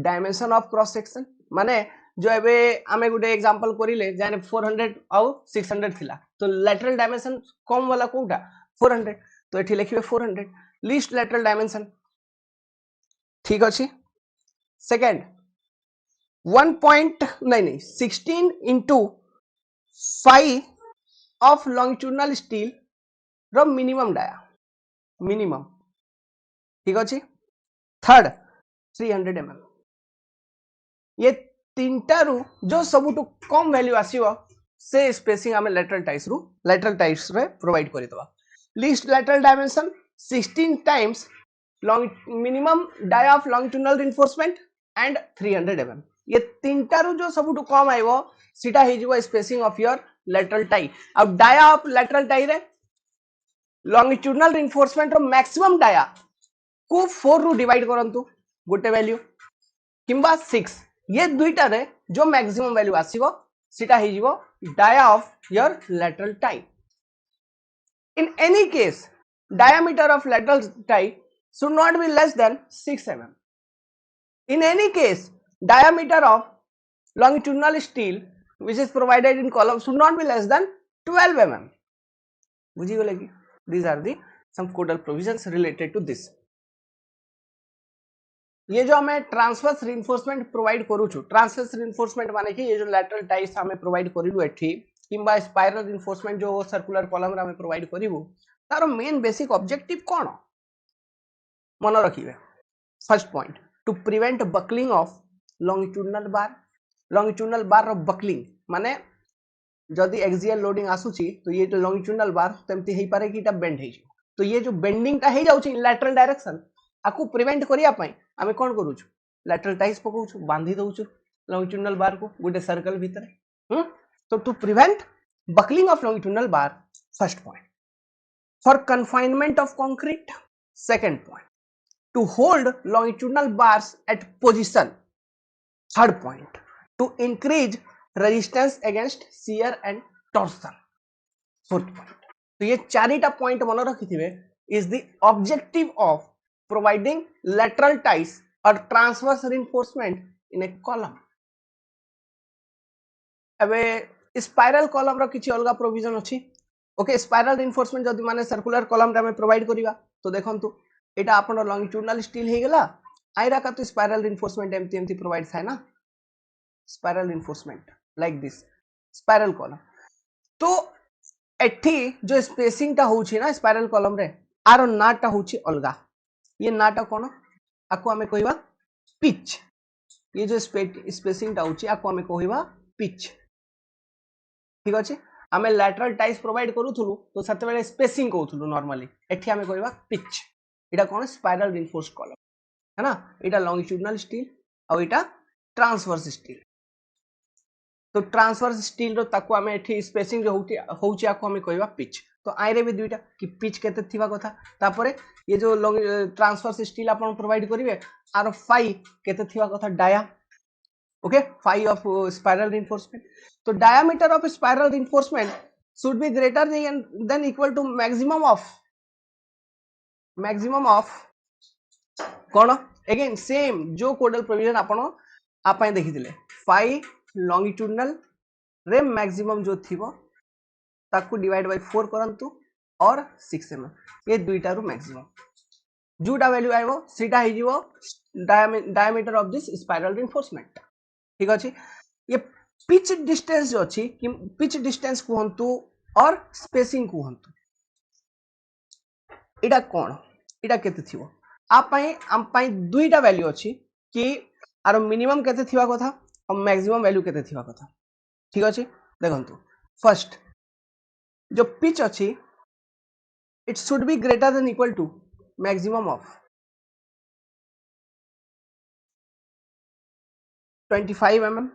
dimension of cross section माने जो एबे आमे गुटे एग्जांपल करिले जाने 400 आउ 600 थिला तो lateral dimension कम वाला कोटा 400 तो एठी लिखिबे 400 least lateral dimension ठीक अछि second 16 into 5 of longitudinal steel रो मिनिमम डाया मिनिमम ठीक अछि थर्ड 300 mm ये तीनटा रु जो सबुटु कम वैल्यू आसीबो से स्पेसिंग हमें लैटरल टाइज रे प्रोवाइड करि दबा least lateral dimension 16 times minimum dia of longitudinal reinforcement and 300 mm ये तीनटा रु जो सबुटु कम आइबो सीटा हे जिवो spacing of your lateral tie अब डाया ऑफ लैटरल टाई रे लॉन्गिट्यूडिनल रिइंफोर्समेंट रो मैक्सिमम डाया को 4 रु डिवाइड करंतु गोटे वैल्यू किंबा 6 ये दुईटा रे जो मैक्सिमम वैल्यू आसीबो सीटा हे जिवो dia of your lateral tie in any case diameter of lateral tie should not be less than 6 mm in any case diameter of longitudinal steel which is provided in column should not be less than 12 mm बुझी गले कि these are the some codal provisions related to this ये जो हमें transverse reinforcement provide करूछु, transverse reinforcement माने कि ये जो लैटरल टाइस हमें प्रोवाइड करिलु एठी किंबा स्पाइरल रिइंफोर्समेंट जो सर्कुलर कॉलम रे हमें प्रोवाइड करिवु तार मेन बेसिक ऑब्जेक्टिव कोन मन रखिबे। First point to prevent buckling of longitudinal bar रो बकलिंग माने जदि एक्सियल लोडिंग आसुची तो ये जो लॉन्गिट्यूडनल बार तेमती हेई पारे कि इटा बेंड हेई तो ये जो बेंडिंग टा हेई जाउची लैटरल डायरेक्शन आकु प्रिवेंट करिया पई आमे कोन करूछु लैटरल टाइस पकोछु बांधी दउछु लॉन्गिट्यूडनल बार को गोटे सर्कल भीतर तो to prevent buckling of longitudinal bar first point for confinement of concrete second point to hold longitudinal bars at position third point to increase resistance against shear and torsion fourth point तो ये चारिटा point मन रखिथिबे is the objective of providing lateral ties or transverse reinforcement in a column अबे spiral column row किछि अलगा provision अछि okay spiral reinforcement जदि माने सर्कुलर कॉलम रे हमें प्रोवाइड करिवा तो देखंतु एटा आपण लॉन्गिट्यूडनल स्टील हे गेला आइरा का तो स्पाइरल रिइंफोर्समेंट एमती प्रोवाइड थाए ना spiral reinforcement like this spiral column तो एठी जो स्पेसिंग टा होउची ना स्पाइरल कॉलम रे आरो नाटा होउची अलगा ये नाटा कोन आको हमें कहबा पिच ये जो स्पेसिंग टा होउची आको हमें कहबा पिच ठीक अछि हमें लैटरल टाइस प्रोवाइड करूथुलु तो सते बेले स्पेसिंग कहउथुलु नॉर्मली एठी हमें कहबा पिच एटा कोन स्पाइरल रिइंफोर्स्ड कॉलम है ना एटा लॉन्गिट्यूडनल स्टील और एटा ट्रांसवर्स स्टील तो ट्रांसवर्स स्टील रो ताको हमें एठी स्पेसिंग जो होउची आको हमें कहबा पिच तो आइरे भी दुईटा कि पिच केते थिबा कथा तापरे ये जो ट्रांसवर्स स्टील आपण प्रोवाइड करिवे आरो फाई केते थिबा कथा dia okay phi of spiral reinforcement तो diameter of spiral reinforcement should be greater than equal to maximum of कौन अगेन सेम जो कोडल प्रोविजन आपण आपै देखिथिले फाई लॉन्गिट्यूडनल रे मैक्सिमम जो थिबो ताकू डिवाइड बाय 4 करंतु और 6 mm ये दुईटा रु मैक्सिमम जोटा वैल्यू आइबो सीटा हे जिवो diameter of this spiral reinforcement ठीक अछि ये पिच डिस्टेंस जो अछि कि पिच डिस्टेंस कहंतु और स्पेसिंग कहंतु एटा कोन एटा केते थिबो आम पाई दुईटा वैल्यू अछि कि आरो मिनिमम केते थिबा कथा और मैक्सिमम वैल्यू केते थिबा कथा ठीक अछि देखंतु फर्स्ट जो पिच अछि it should be greater than equal to maximum of 25 mm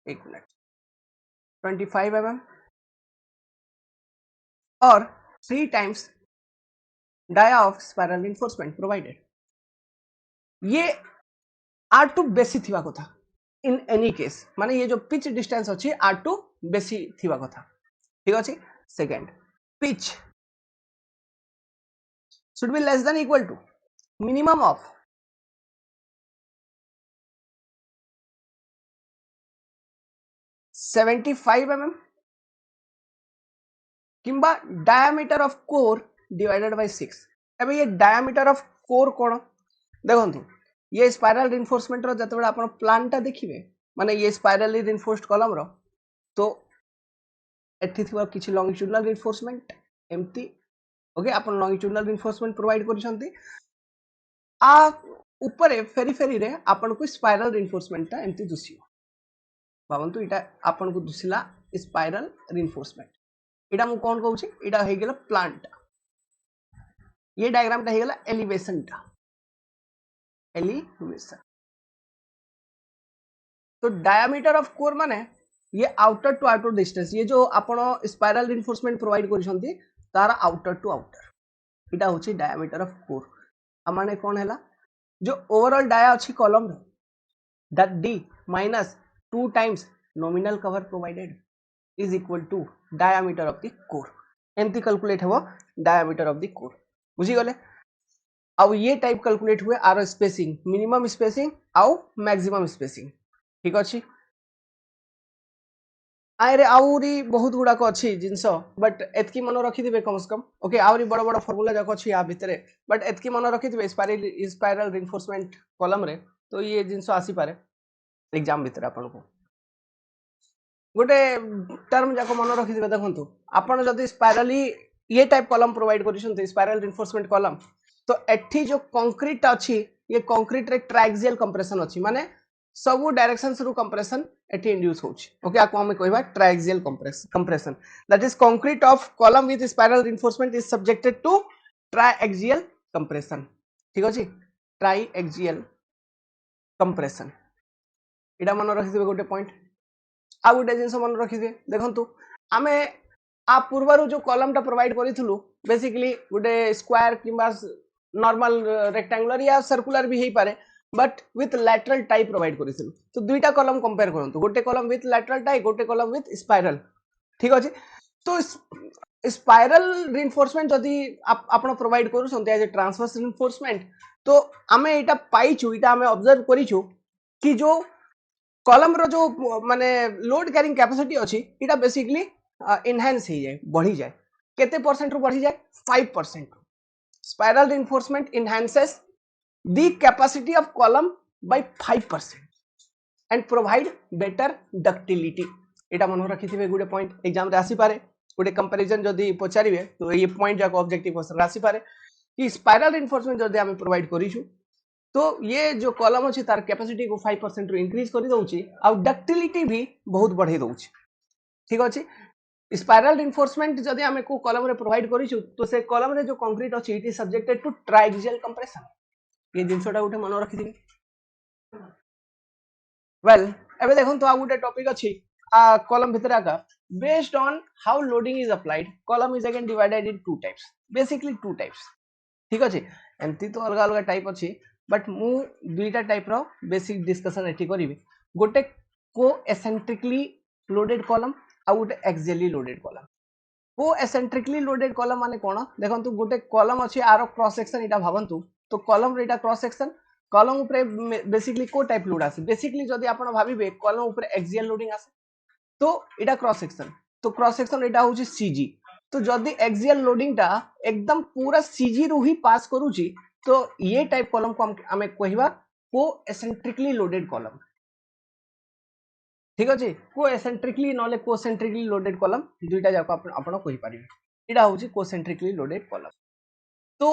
एक मिनट 25 mm और 3 times dia of spiral reinforcement provided ये R2 बेसी थिबा कथा इन एनी केस माने ये जो पिच डिस्टेंस अछि R2 बेसी थिबा कथा ठीक अछि second pitch should be less than equal to minimum of 75 mm किंबा diameter of core divided by 6 अबे ये डायमीटर ऑफ कोर कोन देखंतु ये स्पाइरल रिइंफोर्समेंट रो जतबे आपण प्लान टा देखिबे माने ये स्पाइरली रिइंफोर्स्ड कॉलम रो तो एठी थिबा किछि लॉन्गिट्यूडनल रिइंफोर्समेंट एम्ति ओके आपण लॉन्गिट्यूडनल रिइंफोर्समेंट प्रोवाइड करिसंती आ ऊपर फेरी फेरी रे आपण को स्पाइरल रिइंफोर्समेंट ता एम्ति दुसियो भावंतु इटा आपण को दुसिला स्पाइरल रिइंफोर्समेंट इटा मु कोन कहउछि इटा हे गेला प्लांट ये डायग्राम टा हे गेला एलिवेशन टा एलिवेशन तो डायमीटर ऑफ कोर माने ये आउटर टू आउटर डिस्टेंस ये जो आपण स्पाइरल रिइंफोर्समेंट प्रोवाइड करिसंती तार आउटर टू आउटर इटा होछि डायमीटर ऑफ कोर आ माने कोन हैला जो ओवरऑल डाया अछि कॉलम रो that d minus 2 times nominal cover provided is equal to diameter of the core एमती कैलकुलेट हेबो diameter of the core बुझी गले अब ये टाइप कैलकुलेट हुए आर स्पेसिंग मिनिमम स्पेसिंग आउ मैक्सिमम स्पेसिंग ठीक अछि आरे आउरी बहुत गुड़ाक अच्छी जिनस बट एतकी मन रखिथे कम से कम ओके आउरी बड़ बड़ फॉर्मूला जाक अच्छी या भितर बट एतकी मन रखिथे स्पाइरल रिइंफोर्समेंट कॉलम रे तो ये जिनस आसी पारे एग्जाम भितर आपन को गोटे टर्म जाक मन रखिथे देखंतु आपन जदी स्पाइरली ये टाइप कॉलम प्रोवाइड करिसंते स्पाइरल रिइंफोर्समेंट कॉलम तो एठी जो कंक्रीट अच्छी ये कंक्रीट रे ट्राएक्सियल कंप्रेशन अच्छी माने सब डायरेक्शंस रु कंप्रेशन एठी इंड्यूस होची ओके आको हम कहबा triaxial compression that is concrete of column with spiral reinforcement is subjected to triaxial compression ठीक अछि ट्राएक्सियल कंप्रेशन एटा मन रखिबे गोटे पॉइंट आ गोटे जिनस मन रखिबे देखंतु आमे आ पूर्वरु जो कॉलम टा प्रोवाइड करिथलु बेसिकली गोटे स्क्वायर किबा नॉर्मल रेक्टेंगुलर या सर्कुलर भी हेई पारे but with lateral type provide करिथलु तो दुईटा कॉलम कंपेयर करंतु गोटे कॉलम विथ लैटरल टाइप गोटे कॉलम विथ स्पाइरल ठीक अछि तो स्पाइरल रिइंफोर्समेंट जदी आपण प्रोवाइड करू संते एज ट्रांसवर्स रिइंफोर्समेंट तो आमे एटा पाइछु एटा आमे ऑब्जर्व करिछु कि जो कॉलम रो जो माने लोड कैरिंग कैपेसिटी अछि एटा बेसिकली एनहांस हो जाए बढ़ी जाए केते परसेंट रु बढ़ी जाए 5% spiral reinforcement enhances the capacity of column by 5% and provide better ductility एटा मन रखिथिबे गुडे पॉइंट एग्जाम रे आसी पारे गुडे कंपैरिजन जदी पचारिबे तो ये पॉइंट जाको ऑब्जेक्टिव क्वेश्चन आसी पारे कि स्पाइरल रिइंफोर्समेंट जदी हम प्रोवाइड करिछु तो ये जो कॉलम अछि तार कैपेसिटी को 5% रु इंक्रीज करि दउची आ डक्टिलिटी भी बहुत बढ़े दउची ठीक अछि स्पाइरल रिइंफोर्समेंट जदी हम को कॉलम रे प्रोवाइड करिछु तो से कॉलम रे जो कंक्रीट अछि it is subjected to triaxial compression ये जिनसटा गोटे मन रखिथिबे वेल एबे देखन तो आ गोटे टॉपिक अछि कॉलम भितर आका based on how loading is applied column is again divided in two types basically two types ठीक अछि एमती तो अलग अलग टाइप अछि बट मु दुईटा टाइप रो बेसिक डिस्कशन एठी करिवि गोटे को एसेंट्रिकली लोडेड कॉलम आ गोटे एक्सियली लोडेड कॉलम को एसेंट्रिकली लोडेड कॉलम माने कोन देखंतु गोटे कॉलम अछि आरो क्रॉस सेक्शन इटा भाबंतु तो कॉलम रेटा क्रॉस सेक्शन कॉलम ऊपर बेसिकली को टाइप लोड आसे बेसिकली जदी आपण भाबिबे कॉलम ऊपर एक्सियल लोडिंग आसे तो एटा क्रॉस सेक्शन तो क्रॉस सेक्शन एटा होची सीजी तो जदी एक्सियल लोडिंग टा एकदम पूरा सीजी रु ही पास करूची तो ये टाइप कॉलम को हमें कहबा को एसेंट्रिकली लोडेड कॉलम ठीक अछि को एसेंट्रिकली नले को सेंट्रिकली लोडेड कॉलम दुईटा जाको आपण कहि पारिबे एटा होची को सेंट्रिकली लोडेड कॉलम तो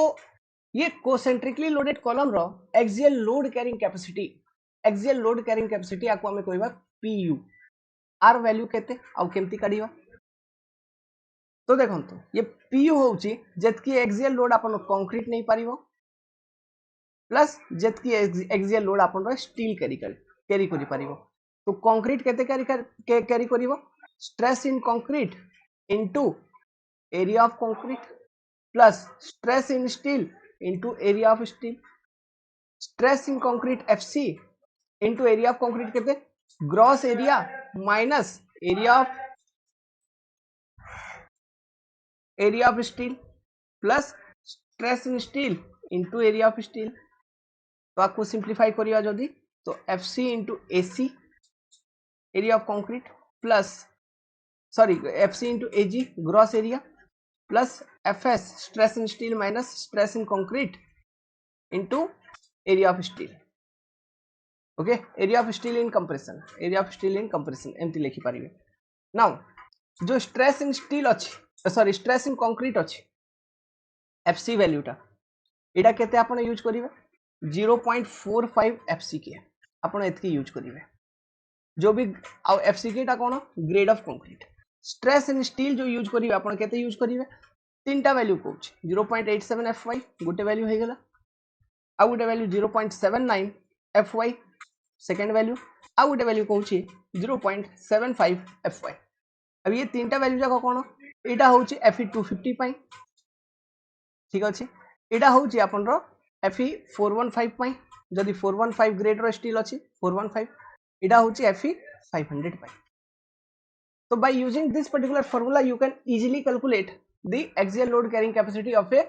ये कोसेंट्रिकली लोडेड कॉलम रो एक्सियल लोड कैरिंग कैपेसिटी आको हमें कहबा पीयू आर वैल्यू केते आ केमती काढिबा तो देखंतु ये पीयू होची जेतकी एक्सियल लोड आपण कंक्रीट नहीं पारिबो प्लस जेतकी एक्सियल लोड आपण रो स्टील कैरी करि पारिबो तो कंक्रीट केते कैरी करिवो stress in concrete into area of concrete plus stress in steel into area of steel stress in concrete fc into area of concrete कहते gross area minus area of steel plus stress in steel into area of steel तो आपको simplify करिया जदी तो fc into ac area of concrete plus fc into ag gross area plus fs stress in steel minus stress in concrete into area of steel okay area of steel in compression एमती लिखि पारिबे now जो stress in steel अछि stress in concrete अछि fc value टा एटा केते आपण use करिवे 0.45 fck आपण एतकी यूज करिवे जो भी fck टा कोन grade of concrete stress in steel जो यूज करिवे आपण केते यूज करिवे तीनटा वैल्यू कोच 0.87 fy गोटे वैल्यू हे गेला आ गोटे वैल्यू 0.79 fy सेकंड वैल्यू आ गोटे वैल्यू कोची 0.75 fy अब ये तीनटा वैल्यू जाको कोन एटा होची fe 250 पई ठीक अछि एटा होची आपन रो fe 415 पई जदी 415 ग्रेड रो स्टील अछि 415 एटा होची fe 500 पई so by using this particular formula you can easily calculate the axial load carrying capacity of a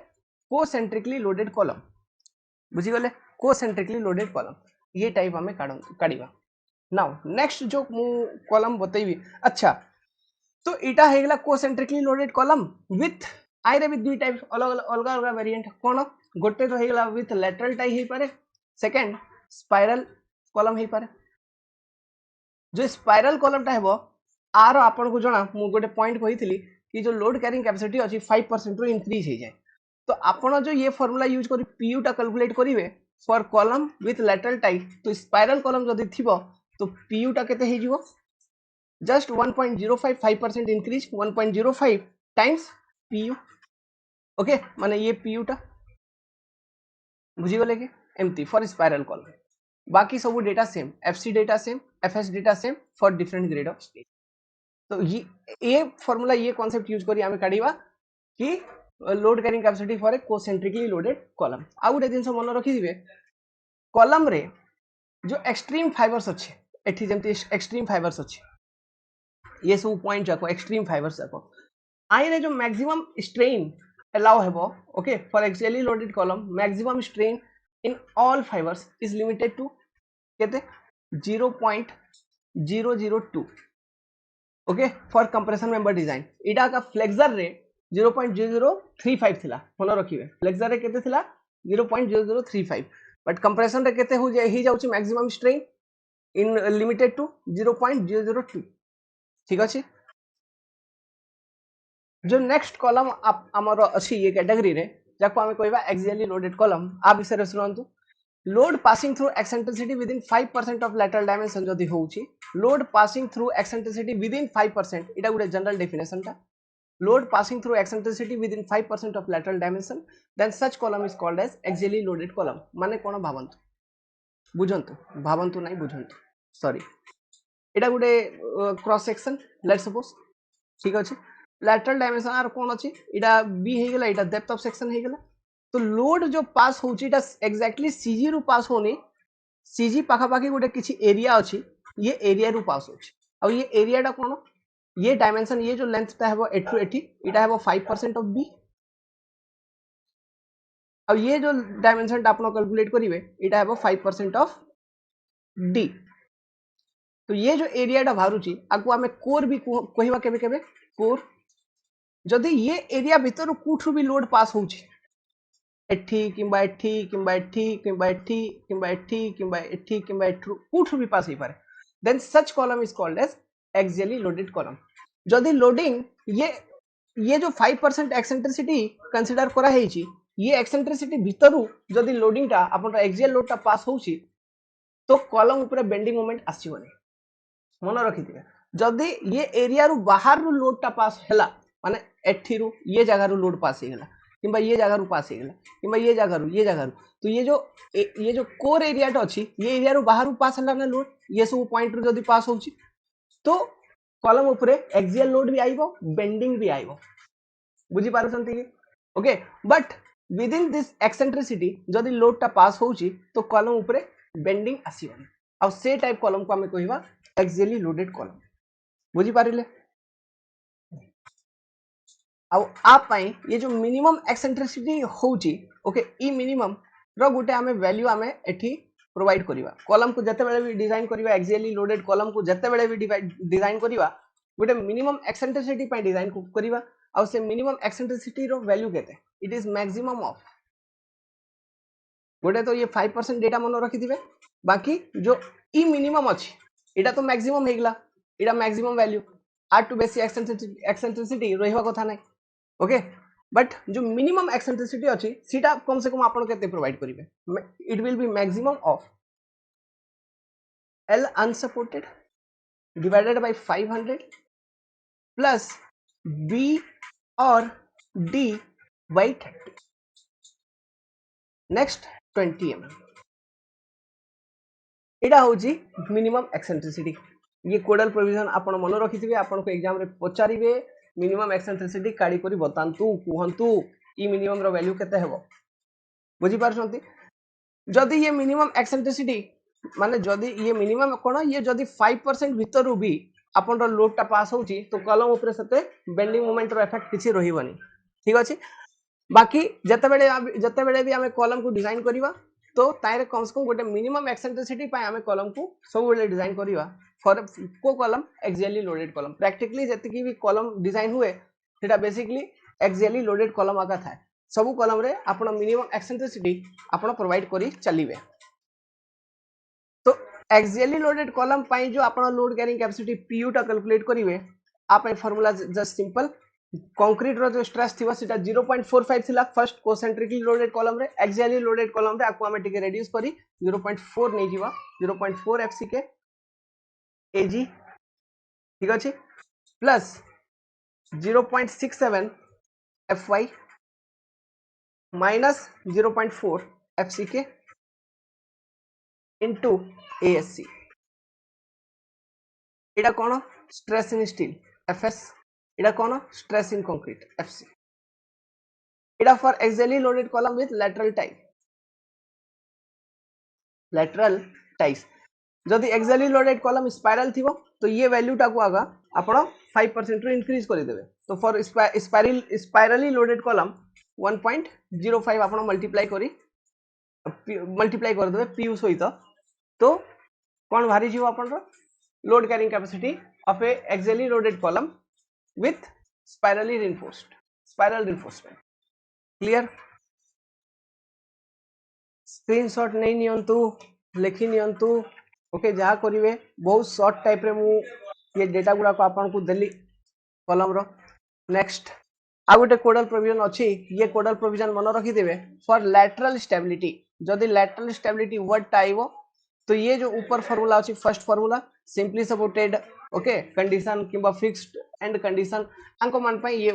concentrically loaded column बुझी गले concentrically loaded column ये टाइप हमें काढिबा नाउ नेक्स्ट जो मु कॉलम बतैबी अच्छा तो इटा हेगला कोसेंट्रिकली लोडेड कॉलम विथ आई रे भी दुई टाइप अलग अलग अलग वेरिएंट कोन गोटे तो हेगला विथ लैटरल टाई हे पारे सेकंड स्पाइरल कॉलम हे पारे जो स्पाइरल कॉलम टा हेबो आर आपन को जणा मु गोटे पॉइंट कहितली कि जो लोड कैरिंग कैपेसिटी अछि 5% रो इंक्रीज हे जाय तो आपण जो ये फार्मूला यूज करी पीयू टा कैलकुलेट करिवे for column with lateral tie तो स्पाइरल कॉलम जदी थिबो तो पीयू टा केते हे जिवो just 1.055% increase 1.05 times pu okay माने ये pu टा बुझी गले कि एमटी फॉर स्पाइरल कॉलम बाकी सब data same fc data same fs data same for different grade of stage तो ये फार्मूला ये कांसेप्ट यूज करी हमें काढीबा कि load carrying capacity for a concentrically loaded column आ गुटे जिंस मन रखी दिबे कॉलम रे जो एक्सट्रीम फाइबर्स अच्छे एठी जेमती एक्सट्रीम फाइबर्स अच्छे ये सब पॉइंट जाको एक्सट्रीम फाइबर्स जाको आई रे जो मैक्सिमम स्ट्रेन allow हेबो okay for axially loaded column maximum strain in all fibres is limited to केते 0.002 okay for compression member design इडा का फ्लेक्सर रे 0.0035 थिला मन रखिबे फ्लेक्सर रे केते थिला 0.0035 बट कंप्रेशन रे केते हो जाउची maximum strain in limited to 0.002 ठीक अछि जो नेक्स्ट कॉलम आमर अच्छी ये कैटेगरी रे जाको हमें कहबा एक्सियली लोडेड कॉलम आ विषय रे सुनंतु load passing through eccentricity within 5% of lateral dimension जदी होउची load passing through eccentricity within 5% इटा गुडे जनरल डेफिनेशन ता load passing through eccentricity within 5% of lateral dimension then such column is called as axially loaded column माने कोन भावंतु नहीं बुझंतु sorry इटा गुडे क्रॉस सेक्शन लेट्स सपोज ठीक अछि लैटरल डायमेंशन आर कोन अछि इटा बी हे गेला इटा डेप्थ ऑफ सेक्शन हे गेला तो लोड जो पास होउची इटा एग्जैक्टली सीजी रु पास होनी सीजी पाखा पाखी गोटे किछि एरिया अछि ये एरिया रु पास होउची अब ये एरिया टा कोन ये डायमेंशन ये जो लेंथ ता हेबो एठु एठी इटा हेबो 5% ऑफ बी अब ये जो डायमेंशन टा आपन कैलकुलेट करिवे इटा हेबो 5% ऑफ डी तो ये जो एरिया टा भारुची आकु हमें कोर भी कहिबा केबे केबे कोर जदि ये एरिया भीतर कुठु भी लोड पास होउची एठी किंबा एठी किंबा एठी किंबा एठी किंबा एठी किंबा एठी किंबा एठु कुठु भी पास ही पारे then such column is called as axially loaded column जदि लोडिंग ये जो 5% एक्सेंट्रिसिटी कंसीडर करा हेची ये एक्सेंट्रिसिटी भीतरु जदि लोडिंग टा अपन एक्सियल लोड टा पास होउची तो कॉलम ऊपर बेंडिंग मोमेंट आसीबनी मन रखिथिबे जदि ये एरिया रु बाहर रु लोड टा पास हैला माने एठी रु ये जगह रु लोड पास हेगला किंबा ये जगह रु पास हेगला किंबा ये जगह रु तो ये जो कोर एरिया टा अछि ये एरिया रु बाहर रु पास हैला ना लोड ये सब पॉइंट रु जदि पास होउची तो कॉलम ऊपर एक्सियल लोड भी आइबो बेंडिंग भी आइबो बुझी पारछंती कि okay but with in this eccentricity जदि लोड टा पास होउची तो कॉलम ऊपर बेंडिंग आसीबनी आ से टाइप कॉलम को हमें कहबा एक्सियली लोडेड कॉलम बुझी पारिले अब आप पाई ये जो मिनिमम एक्सेंट्रिसिटी होउची ओके ई मिनिमम रो गुटे हमें वैल्यू हमें एठी प्रोवाइड करिवा कॉलम को जते बेले भी डिजाइन करिवा एक्सियली लोडेड कॉलम को जते बेले भी डिजाइन करिवा गुटे मिनिमम एक्सेंट्रिसिटी पई डिजाइन करिवा आ से मिनिमम एक्सेंट्रिसिटी रो वैल्यू केते इट इज मैक्सिमम ऑफ गोटे तो ये 5% डेटा मन रखी दिबे बाकी जो ई मिनिमम अछि एटा तो मैक्सिमम हेगला एटा मैक्सिमम वैल्यू आर टू बेसी एक्सेंट्रिसिटी रहिबा कथा नै ओके बट जो मिनिमम एक्सेंट्रिसिटी अछि सीटा कम से कम आपन केते प्रोवाइड करिवे it will be maximum of L unsupported divided by 500 plus B or D by 30 next 20 mm Etah होजी minimum eccentricity ये कोडल प्रोविजन आपण मन रखिथिबे आपण को एग्जाम रे पचारिबे मिनिमम एक्सेंट्रिसिटी काडी करी बतांतु कुहंतु ई मिनिमम रो वैल्यू केते हेबो बुझी पारछंती जदी ये मिनिमम एक्सेंट्रिसिटी माने जदी ये मिनिमम कोन ये जदी 5% भीतर भी आपण रो लोड टा पास होची तो कॉलम ऊपर सते बेंडिंग मोमेंट रो इफेक्ट किछि रहिबनी ठीक अछि बाकी जते बेले भी हमें कॉलम को डिजाइन करिवा तो तारे कम से कम गोटे मिनिमम एक्सेंट्रिसिटी पाए आमे कॉलम को सब बेले डिजाइन करिवा फॉर को column axially loaded column practically जति भी कॉलम डिजाइन हुए सेटा बेसिकली एक्सियली लोडेड कॉलम आका थाए सब कॉलम रे आपण मिनिमम एक्सेंट्रिसिटी आपण प्रोवाइड करी चलिबे तो एक्सियली लोडेड कॉलम पाई जो आपण लोड कैरिंग कैपेसिटी पीयू टा कैलकुलेट करिवे आप फार्मूला जस्ट सिंपल कंक्रीट रो जो स्ट्रेस थिबा सेटा 0.45 थिला फर्स्ट कोसेंट्रिकली लोडेड कॉलम रे एक्सियली लोडेड कॉलम रे आकु हमें टिके रेड्यूस करी 0.4 नै जीवा 0.4 एफसीके एजी ठीक अछि plus 0.67 F Y minus 0.4 F C K into A S C एटा कोन स्ट्रेस इन स्टील एफएस एटा कोन स्ट्रेस इन कंक्रीट एफसी एटा for axially loaded column with lateral ties जदि एक्सियली लोडेड कॉलम स्पाइरल थिबो तो ये वैल्यू टा को आगा आपण 5% रो इंक्रीज करि देबे तो फॉर स्पाइरली लोडेड कॉलम 1.05 आपण मल्टीप्लाई कर देबे पीयू सहित तो कोन भारी जीव आपण रो load carrying capacity of a axially loaded column with spirally reinforced spiral reinforcement clear screenshot नहीं नियंतु लिखि नियंतु ओके जहा करिवे बहुत शॉर्ट टाइप रे मु ये डेटा गुडा को आपन को देली कॉलम रो नेक्स्ट आ गोटे कोडल प्रोविजन अछि ये कोडल प्रोविजन मन रखि देबे फॉर लैटरल स्टेबिलिटी जदि लैटरल स्टेबिलिटी वर्ड टाइबो तो ये जो ऊपर फार्मूला अछि first formula simply supported okay condition किबा फिक्स्ड एंड कंडीशन आंको मान पई ये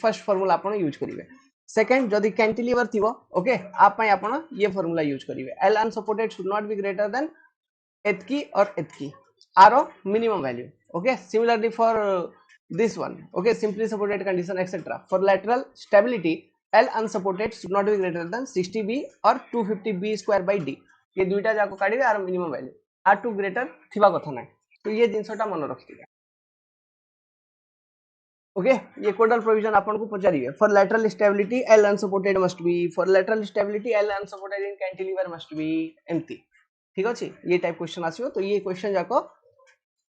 फर्स्ट फार्मूला आपण यूज करिवे सेकंड जदि कैंटिलीवर थिबो ओके आप पई आपण ये फार्मूला यूज करिवे L unsupported should not be greater than एतकी और एतकी आरो minimum value okay similarly for this one okay simply supported condition etc for lateral stability L unsupported should not be greater than 60b or 250b square by d ये दुईटा जाको काढिबे आर minimum value आर टू ग्रेटर थिबा कथा नै तो ये जिंसटा मन रखिबे ओके ये कोडल प्रोविजन आपन को पचारिबे for lateral stability L unsupported must be for lateral stability L unsupported in cantilever must be एमती ठीक अछि ये टाइप क्वेश्चन आसीबो तो ये क्वेश्चन जाको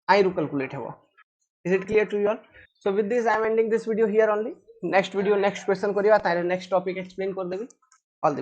आई रु कैलकुलेट हेबो Is it clear to you all? So with this I am ending this video here only. Next video next question करिवा तारे next topic explain कर देबी.